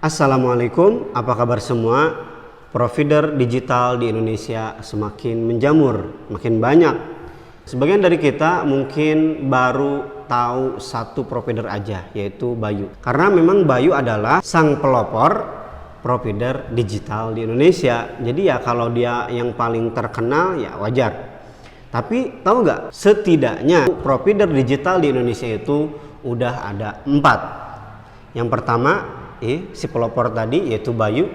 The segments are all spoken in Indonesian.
Assalamualaikum, apa kabar semua? Provider digital di Indonesia semakin menjamur, makin banyak. Sebagian dari kita mungkin baru tahu satu provider aja, yaitu Bayu. Karena memang Bayu adalah sang pelopor provider digital di Indonesia. Jadi ya kalau dia yang paling terkenal ya wajar. Tapi tahu nggak? Setidaknya provider digital di Indonesia itu udah ada 4. Yang pertama si pelopor tadi yaitu Bayu,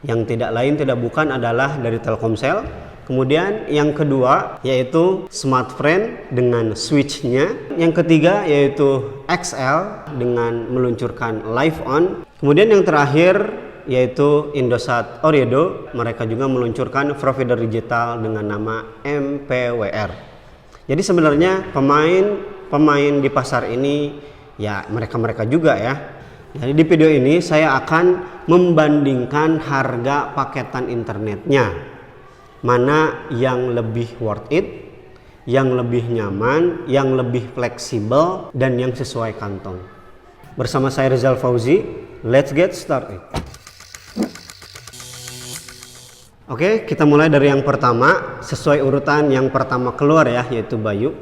yang tidak lain tidak bukan adalah dari Telkomsel. Kemudian yang kedua yaitu Smartfren dengan switchnya. Yang ketiga yaitu XL dengan meluncurkan Live On. Kemudian yang terakhir yaitu Indosat Ooredoo, mereka juga meluncurkan provider digital dengan nama MPWR. Jadi sebenarnya pemain di pasar ini ya mereka juga ya. Jadi di video ini saya akan membandingkan harga paketan internetnya, mana yang lebih worth it, yang lebih nyaman, yang lebih fleksibel, dan yang sesuai kantong. Bersama saya Rizal Fauzi, let's get started. Oke, kita mulai dari yang pertama, sesuai urutan yang pertama keluar ya, yaitu Bayu.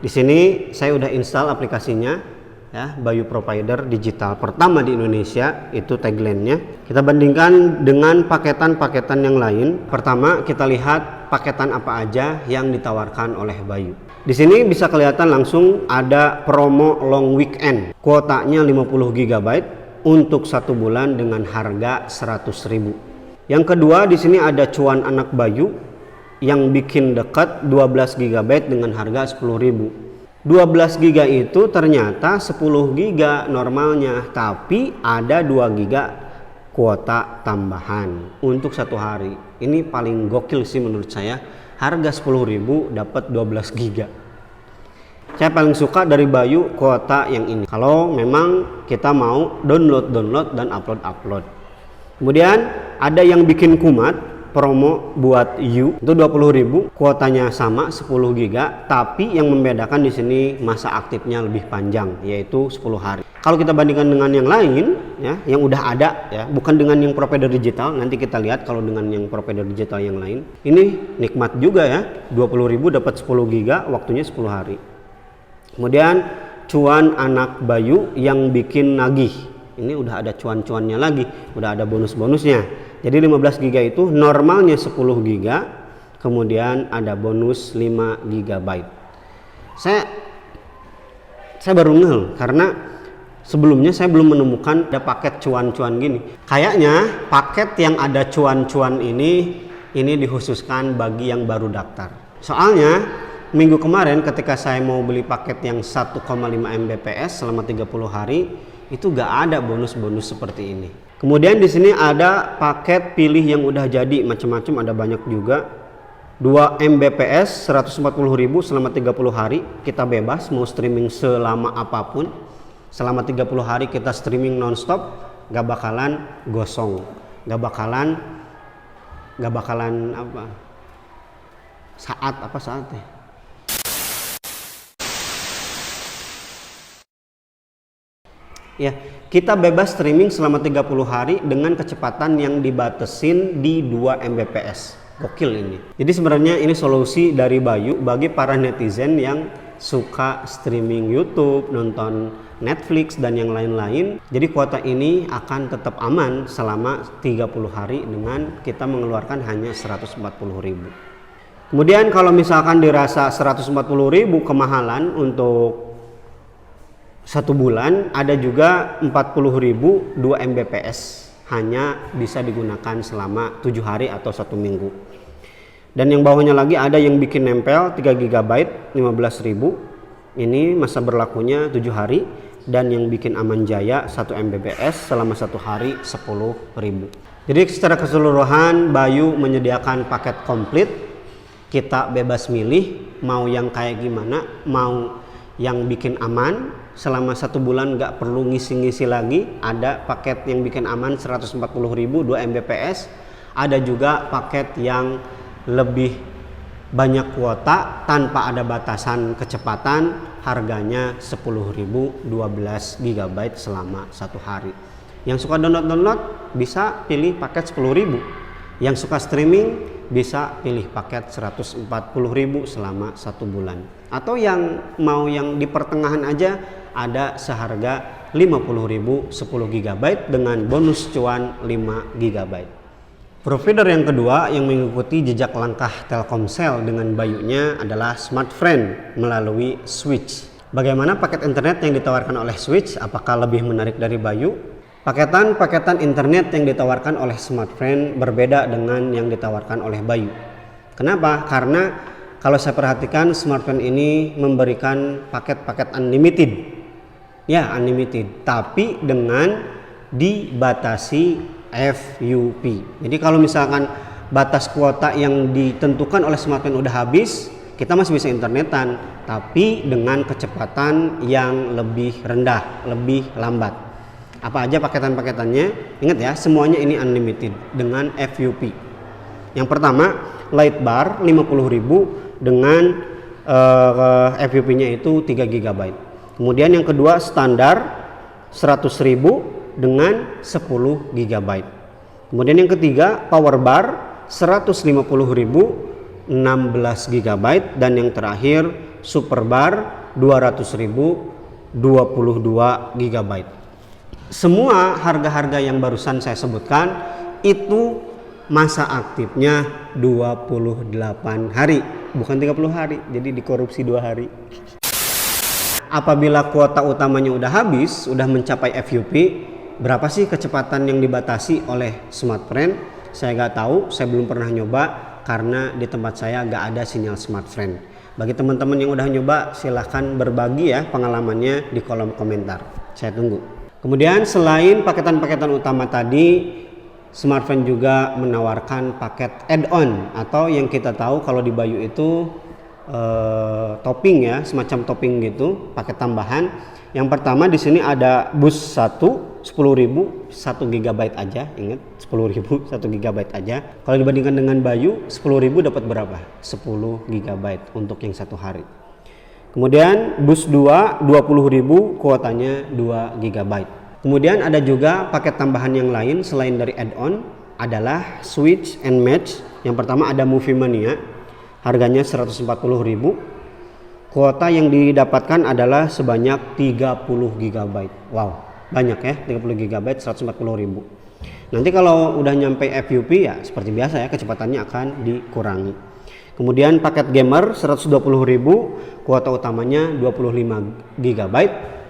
Di sini saya udah install aplikasinya. Ya, Bayu provider digital pertama di Indonesia, itu tagline-nya. Kita bandingkan dengan paketan-paketan yang lain. Pertama, kita lihat paketan apa aja yang ditawarkan oleh Bayu. Di sini bisa kelihatan langsung ada promo long weekend. Kuotanya 50 GB untuk 1 bulan dengan harga 100.000. Yang kedua, di sini ada cuan anak Bayu yang bikin dekat 12 GB dengan harga 10.000. 12 GB itu ternyata 10 GB normalnya, tapi ada 2 GB kuota tambahan untuk 1 hari. Ini paling gokil sih menurut saya. Harga 10.000 dapat 12 GB. Saya paling suka dari Bayu kuota yang ini. Kalau memang kita mau download dan upload. Kemudian ada yang bikin kumat. Promo buat You itu 20.000, kuotanya sama 10 GB, tapi yang membedakan di sini masa aktifnya lebih panjang, yaitu 10 hari. Kalau kita bandingkan dengan yang lain ya, yang udah ada ya, bukan dengan yang provider digital, nanti kita lihat kalau dengan yang provider digital yang lain, ini nikmat juga ya, 20.000 dapat 10 GB, waktunya 10 hari. Kemudian cuan anak Bayu yang bikin nagih. Ini udah ada cuan-cuannya lagi, udah ada bonus-bonusnya. Jadi 15 GB itu normalnya 10 GB, kemudian ada bonus 5 GB. Saya baru ngeh karena sebelumnya saya belum menemukan ada paket cuan-cuan gini. Kayaknya paket yang ada cuan-cuan ini dikhususkan bagi yang baru daftar. Soalnya minggu kemarin ketika saya mau beli paket yang 1,5 Mbps selama 30 hari, itu gak ada bonus-bonus seperti ini. Kemudian di sini ada paket pilih yang udah jadi, macam-macam, ada banyak juga. 2 Mbps 140.000 selama 30 hari, kita bebas mau streaming selama apapun. Selama 30 hari kita streaming nonstop, gak bakalan gosong, gak bakalan apa saatnya. Ya, kita bebas streaming selama 30 hari dengan kecepatan yang dibatasin di 2 Mbps. Gokil ini. Jadi sebenarnya ini solusi dari Bayu bagi para netizen yang suka streaming YouTube, nonton Netflix dan yang lain-lain. Jadi kuota ini akan tetap aman selama 30 hari dengan kita mengeluarkan hanya 140.000. Kemudian kalau misalkan dirasa 140.000 kemahalan untuk 1 bulan, ada juga 40.000 2 Mbps, hanya bisa digunakan selama 7 hari atau 1 minggu. Dan yang bawahnya lagi ada yang bikin nempel 3 GB 15.000, ini masa berlakunya 7 hari. Dan yang bikin aman jaya 1 Mbps selama 1 hari 10.000. Jadi secara keseluruhan Bayu menyediakan paket komplit. Kita bebas milih mau yang kayak gimana, mau yang bikin aman selama 1 bulan nggak perlu ngisi-ngisi lagi. Ada paket yang bikin aman 140.000 2 Mbps, ada juga paket yang lebih banyak kuota tanpa ada batasan kecepatan, harganya 10.000 12 GB selama 1 hari. Yang suka download bisa pilih paket 10.000. Yang suka streaming bisa pilih paket 140.000 selama 1 bulan. Atau yang mau yang di pertengahan aja ada seharga 50.000 10 GB dengan bonus cuan 5 GB. Provider yang kedua yang mengikuti jejak langkah Telkomsel dengan Bayunya adalah Smartfren melalui Switch. Bagaimana paket internet yang ditawarkan oleh Switch? Apakah lebih menarik dari Bayu? Paketan internet yang ditawarkan oleh Smartfren berbeda dengan yang ditawarkan oleh Bayu. Kenapa? Karena kalau saya perhatikan Smartfren ini memberikan paket-paket unlimited. Ya, unlimited, tapi dengan dibatasi FUP. Jadi kalau misalkan batas kuota yang ditentukan oleh Smartfren udah habis, kita masih bisa internetan, tapi dengan kecepatan yang lebih rendah, lebih lambat. Apa aja paketan-paketannya? Ingat ya, semuanya ini unlimited dengan FUP. Yang pertama, Light Bar 50.000 dengan FUP-nya itu 3 GB. Kemudian yang kedua, Standar 100.000 dengan 10 GB. Kemudian yang ketiga, Power Bar 150.000 16 GB, dan yang terakhir Super Bar 200.000 22 GB. Semua harga-harga yang barusan saya sebutkan itu masa aktifnya 28 hari, bukan 30 hari. Jadi dikorupsi 2 hari. Apabila kuota utamanya udah habis, udah mencapai FUP, berapa sih kecepatan yang dibatasi oleh Smartfren? Saya nggak tahu, saya belum pernah nyoba karena di tempat saya nggak ada sinyal Smartfren. Bagi teman-teman yang udah nyoba, silahkan berbagi ya pengalamannya di kolom komentar. Saya tunggu. Kemudian selain paketan-paketan utama tadi, Smartfren juga menawarkan paket add-on atau yang kita tahu kalau di Bayu itu topping ya, semacam topping gitu, paket tambahan. Yang pertama di sini ada bus 10.000 1 GB aja, ingat 10.000 1 GB aja. Kalau dibandingkan dengan Bayu 10.000 dapat berapa? 10 GB untuk yang 1 hari. Kemudian bus 2 20.000 kuotanya 2 GB. Kemudian ada juga paket tambahan yang lain selain dari add-on adalah Switch and Match. Yang pertama ada Movie Mania, harganya 140.000. Kuota yang didapatkan adalah sebanyak 30 GB. Wow, banyak ya, 30 GB 140.000. Nanti kalau udah nyampe FUP ya seperti biasa ya, kecepatannya akan dikurangi. Kemudian paket gamer 120.000, kuota utamanya 25 GB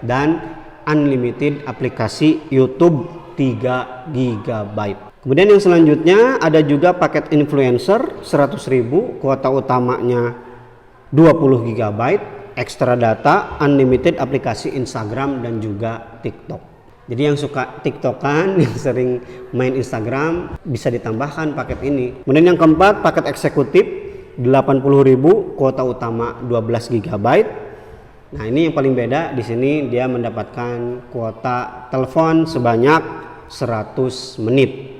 dan unlimited aplikasi YouTube 3 GB. Kemudian yang selanjutnya ada juga paket influencer 100.000, kuota utamanya 20 GB, ekstra data, unlimited aplikasi Instagram dan juga TikTok. Jadi yang suka TikTokan, yang sering main Instagram bisa ditambahkan paket ini. Kemudian yang keempat paket eksekutif 80.000, kuota utama 12 GB. Nah, ini yang paling beda di sini, dia mendapatkan kuota telepon sebanyak 100 menit.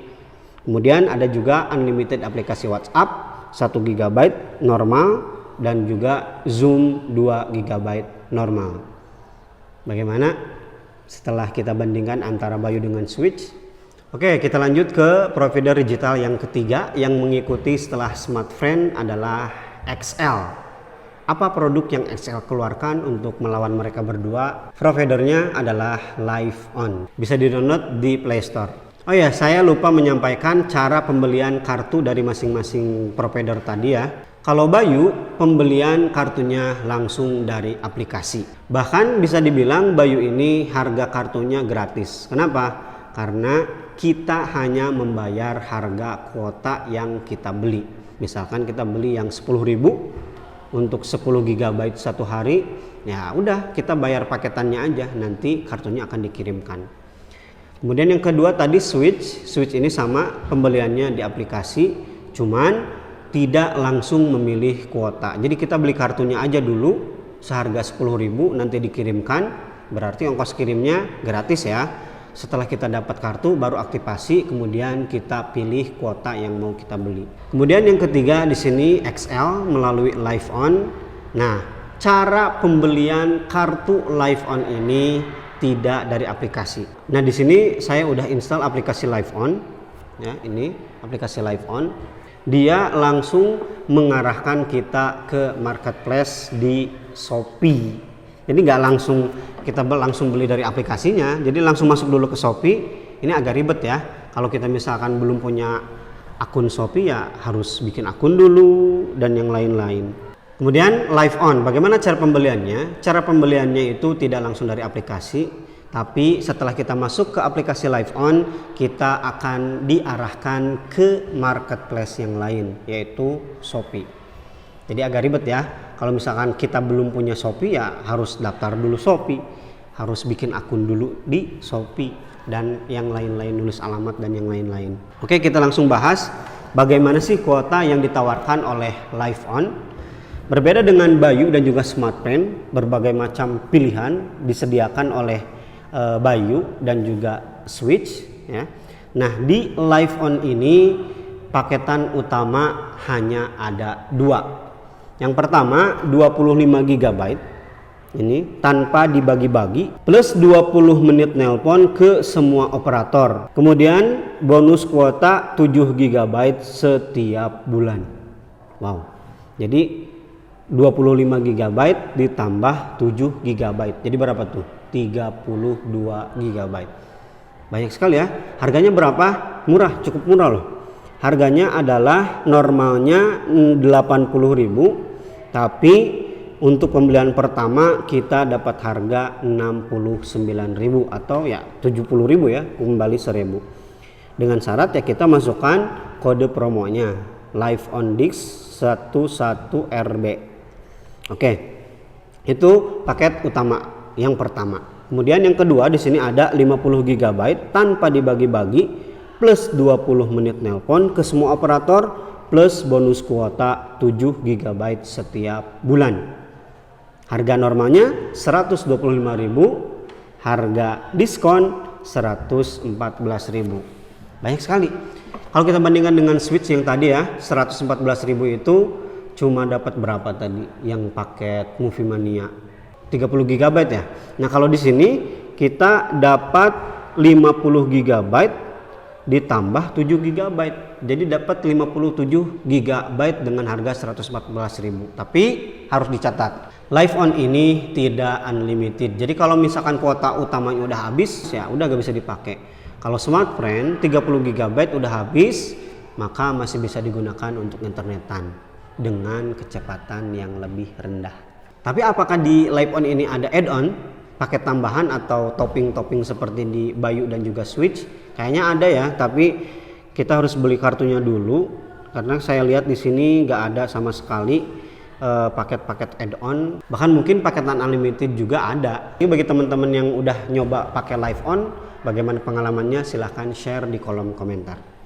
Kemudian ada juga unlimited aplikasi WhatsApp 1 GB normal dan juga Zoom 2 GB normal. Bagaimana setelah kita bandingkan antara Bayu dengan Switch? Oke, kita lanjut ke provider digital yang ketiga yang mengikuti setelah Smartfren adalah XL. Apa produk yang XL keluarkan untuk melawan mereka berdua? Providernya adalah LiveOn. Bisa di-download di Play Store. Oh ya, saya lupa menyampaikan cara pembelian kartu dari masing-masing provider tadi ya. Kalau Bayu, pembelian kartunya langsung dari aplikasi. Bahkan bisa dibilang Bayu ini harga kartunya gratis. Kenapa? Karena kita hanya membayar harga kuota yang kita beli. Misalkan kita beli yang 10.000 untuk 10 GB 1 hari, ya udah kita bayar paketannya aja, nanti kartunya akan dikirimkan. Kemudian yang kedua tadi Switch ini sama, pembeliannya di aplikasi, cuman tidak langsung memilih kuota. Jadi kita beli kartunya aja dulu seharga 10.000, nanti dikirimkan, berarti ongkos kirimnya gratis ya. Setelah kita dapat kartu baru aktivasi, kemudian kita pilih kuota yang mau kita beli. Kemudian yang ketiga di sini XL melalui LiveOn. Nah, cara pembelian kartu LiveOn ini tidak dari aplikasi. Nah, di sini saya udah install aplikasi Live On. Ya, ini aplikasi Live On. Dia langsung mengarahkan kita ke marketplace di Shopee. Jadi nggak langsung kita langsung beli dari aplikasinya. Jadi langsung masuk dulu ke Shopee. Ini agak ribet ya. Kalau kita misalkan belum punya akun Shopee ya harus bikin akun dulu dan yang lain-lain. Kemudian Live On, bagaimana cara pembeliannya? Cara pembeliannya itu tidak langsung dari aplikasi, tapi setelah kita masuk ke aplikasi Live On, kita akan diarahkan ke marketplace yang lain, yaitu Shopee. Jadi agak ribet ya, kalau misalkan kita belum punya Shopee ya harus daftar dulu Shopee, harus bikin akun dulu di Shopee, dan yang lain-lain, nulis alamat dan yang lain-lain. Oke, kita langsung bahas bagaimana sih kuota yang ditawarkan oleh Live On. Berbeda dengan Bayu dan juga Smartfren, berbagai macam pilihan disediakan oleh Bayu dan juga Switch ya. Nah, di Live On ini paketan utama hanya ada 2. Yang pertama 25 GB ini tanpa dibagi-bagi plus 20 menit nelpon ke semua operator. Kemudian bonus kuota 7 GB setiap bulan. Wow. Jadi 25 GB ditambah 7 GB. Jadi berapa tuh? 32 GB. Banyak sekali ya. Harganya berapa? Murah, cukup murah loh. Harganya adalah normalnya 80.000, tapi untuk pembelian pertama kita dapat harga 69.000 atau ya 70.000 ya, kembali 1.000. Dengan syarat ya kita masukkan kode promonya Live On Dix 11RB. Oke, itu paket utama yang pertama. Kemudian yang kedua di sini ada 50 GB tanpa dibagi-bagi plus 20 menit nelpon ke semua operator plus bonus kuota 7 GB setiap bulan. Harga normalnya 125.000, harga diskon 114.000. Banyak sekali. Kalau kita bandingkan dengan Switch yang tadi ya, 114.000 itu cuma dapat berapa tadi yang paket Movie Mania? 30 GB ya. Nah, kalau di sini kita dapat 50 GB ditambah 7 GB. Jadi dapat 57 GB dengan harga 114.000. Tapi harus dicatat, Live On ini tidak unlimited. Jadi kalau misalkan kuota utamanya udah habis, ya udah gak bisa dipakai. Kalau Smartfren 30 GB udah habis, maka masih bisa digunakan untuk internetan dengan kecepatan yang lebih rendah. Tapi apakah di Live On ini ada add-on, paket tambahan atau topping-topping seperti di Bayu dan juga Switch? Kayaknya ada ya, tapi kita harus beli kartunya dulu karena saya lihat di sini nggak ada sama sekali paket-paket add-on. Bahkan mungkin paketan unlimited juga ada. Ini bagi teman-teman yang udah nyoba pakai Live On, bagaimana pengalamannya? Silahkan share di kolom komentar.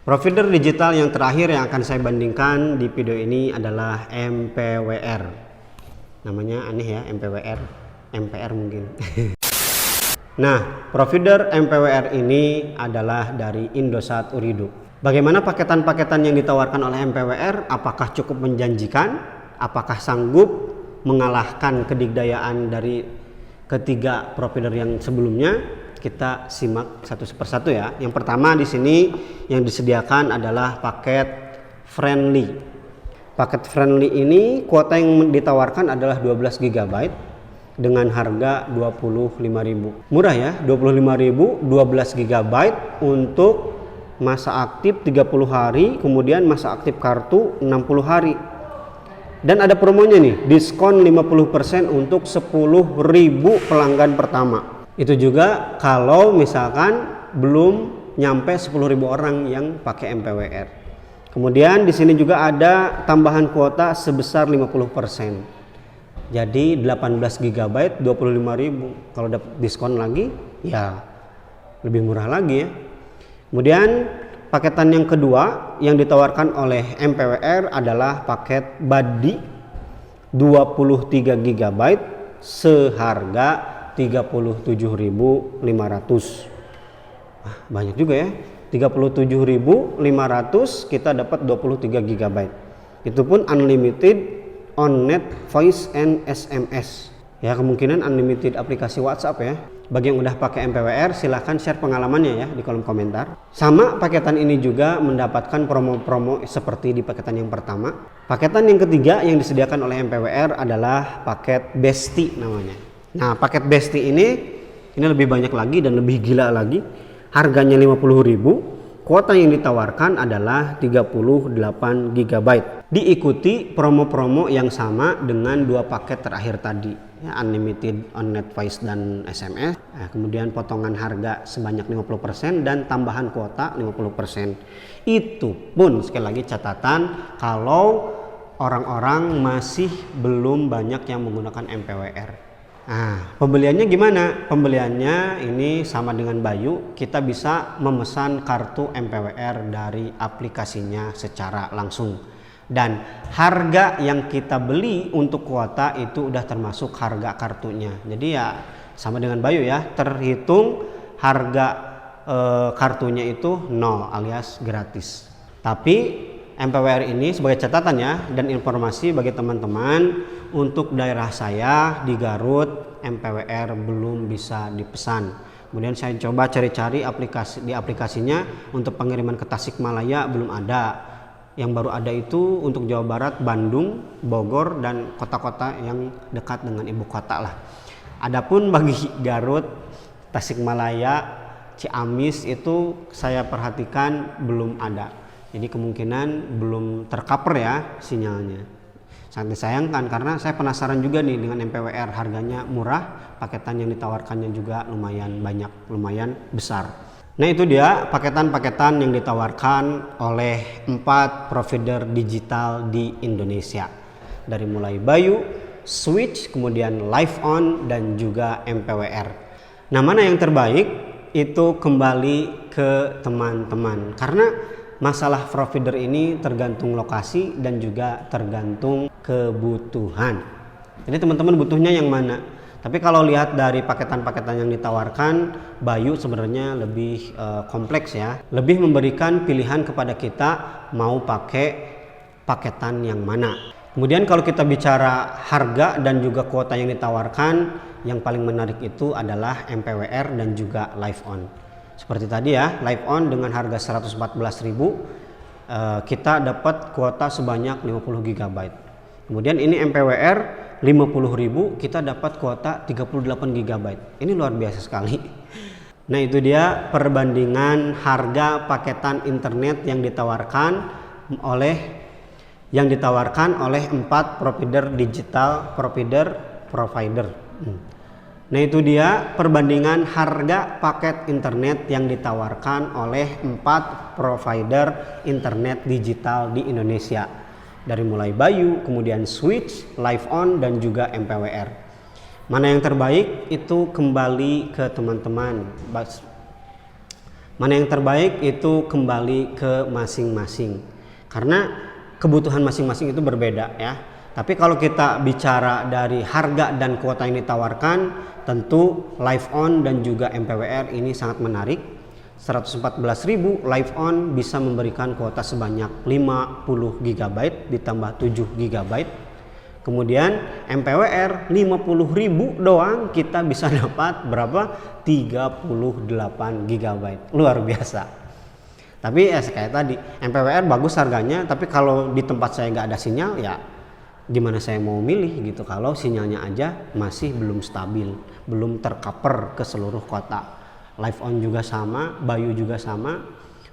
Provider digital yang terakhir yang akan saya bandingkan di video ini adalah MPWR. Namanya aneh ya, MPWR, MPR mungkin. Nah, provider MPWR ini adalah dari Indosat Ooredoo. Bagaimana paketan-paketan yang ditawarkan oleh MPWR? Apakah cukup menjanjikan? Apakah sanggup mengalahkan kedikdayaan dari ketiga provider yang sebelumnya? Kita simak satu persatu ya. Yang pertama di sini yang disediakan adalah paket friendly. Paket friendly ini kuota yang ditawarkan adalah 12 GB dengan harga 25.000. Murah ya, 25.000, 12 GB untuk masa aktif 30 hari, kemudian masa aktif kartu 60 hari. Dan ada promonya nih, diskon 50% untuk 10.000 pelanggan pertama. Itu juga kalau misalkan belum nyampe 10.000 orang yang pakai MPWR. Kemudian di sini juga ada tambahan kuota sebesar 50%. Jadi 18 GB 25.000. Kalau dapat diskon lagi ya lebih murah lagi ya. Kemudian paketan yang kedua yang ditawarkan oleh MPWR adalah paket Buddy 23 GB seharga 37.500. Banyak juga ya. 37.500 kita dapat 23 GB. Itu pun unlimited on net, voice and SMS. Ya, kemungkinan unlimited aplikasi WhatsApp ya. Bagi yang udah pakai MPWR, silahkan share pengalamannya ya di kolom komentar. Sama paketan ini juga mendapatkan promo-promo seperti di paketan yang pertama. Paketan yang ketiga yang disediakan oleh MPWR adalah paket Besti namanya. Nah, paket Besti ini lebih banyak lagi dan lebih gila lagi. Harganya 50.000. Kuota yang ditawarkan adalah 38 GB. Diikuti promo-promo yang sama dengan dua paket terakhir tadi. Ya, unlimited on net voice dan SMS. Nah, kemudian potongan harga sebanyak 50% dan tambahan kuota 50%. Itu pun sekali lagi catatan kalau orang-orang masih belum banyak yang menggunakan MPWR. Nah, pembeliannya gimana? Pembeliannya ini sama dengan Bayu, kita bisa memesan kartu MPWR dari aplikasinya secara langsung. Dan harga yang kita beli untuk kuota itu udah termasuk harga kartunya. Jadi ya sama dengan Bayu ya, terhitung harga kartunya itu 0 alias gratis. Tapi MPWR ini sebagai catatan ya dan informasi bagi teman-teman, untuk daerah saya di Garut MPWR belum bisa dipesan. Kemudian saya coba cari-cari aplikasinya untuk pengiriman ke Tasikmalaya belum ada. Yang baru ada itu untuk Jawa Barat, Bandung, Bogor, dan kota-kota yang dekat dengan ibu kota lah. Adapun bagi Garut, Tasikmalaya, Ciamis itu saya perhatikan belum ada. Jadi kemungkinan belum tercover ya sinyalnya. Sangat disayangkan karena saya penasaran juga nih dengan MPWR, harganya murah, paketan yang ditawarkannya juga lumayan banyak, lumayan besar. Nah, itu dia paketan-paketan yang ditawarkan oleh 4 provider digital di Indonesia. Dari mulai Bayu, Switch, kemudian LiveOn, dan juga MPWR. Nah, mana yang terbaik itu kembali ke teman-teman. Karena masalah provider ini tergantung lokasi dan juga tergantung kebutuhan. Jadi teman-teman butuhnya yang mana? Tapi kalau lihat dari paketan-paketan yang ditawarkan, Bayu sebenarnya lebih kompleks ya. Lebih memberikan pilihan kepada kita mau pakai paketan yang mana. Kemudian kalau kita bicara harga dan juga kuota yang ditawarkan, yang paling menarik itu adalah MPWR dan juga LiveOn. Seperti tadi ya, LiveOn dengan harga 114.000 kita dapat kuota sebanyak 50 GB. Kemudian ini MPWR 50.000 kita dapat kuota 38 GB. Ini luar biasa sekali. Nah, itu dia perbandingan harga paketan internet yang ditawarkan oleh 4 provider digital provider. Nah, itu dia perbandingan harga paket internet yang ditawarkan oleh 4 provider internet digital di Indonesia. Dari mulai Bayu, kemudian Switch, LiveOn, dan juga MPWR. Mana yang terbaik itu kembali ke teman-teman. Mana yang terbaik itu kembali ke masing-masing. Karena kebutuhan masing-masing itu berbeda ya. Tapi kalau kita bicara dari harga dan kuota yang ditawarkan, tentu LiveOn dan juga MPWR ini sangat menarik. 114.000 LiveOn bisa memberikan kuota sebanyak 50 GB ditambah 7 GB. Kemudian MPWR 50.000 doang kita bisa dapat berapa? 38 GB. Luar biasa. Tapi ya kayak tadi, MPWR bagus harganya, tapi kalau di tempat saya nggak ada sinyal ya gimana saya mau milih gitu kalau sinyalnya aja masih belum stabil, belum tercover ke seluruh kota. LiveOn juga sama, Bayu juga sama.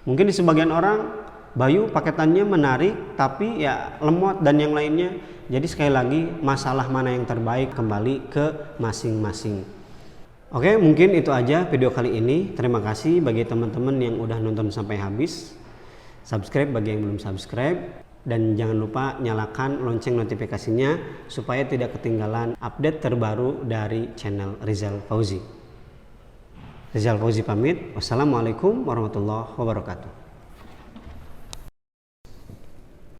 Mungkin di sebagian orang Bayu paketannya menarik tapi ya lemot dan yang lainnya. Jadi sekali lagi masalah mana yang terbaik kembali ke masing-masing. Oke, mungkin itu aja video kali ini. Terima kasih bagi teman-teman yang udah nonton sampai habis. Subscribe bagi yang belum subscribe. Dan jangan lupa nyalakan lonceng notifikasinya supaya tidak ketinggalan update terbaru dari channel Rizal Fauzi. Rizal Fauzi pamit. Wassalamualaikum warahmatullahi wabarakatuh.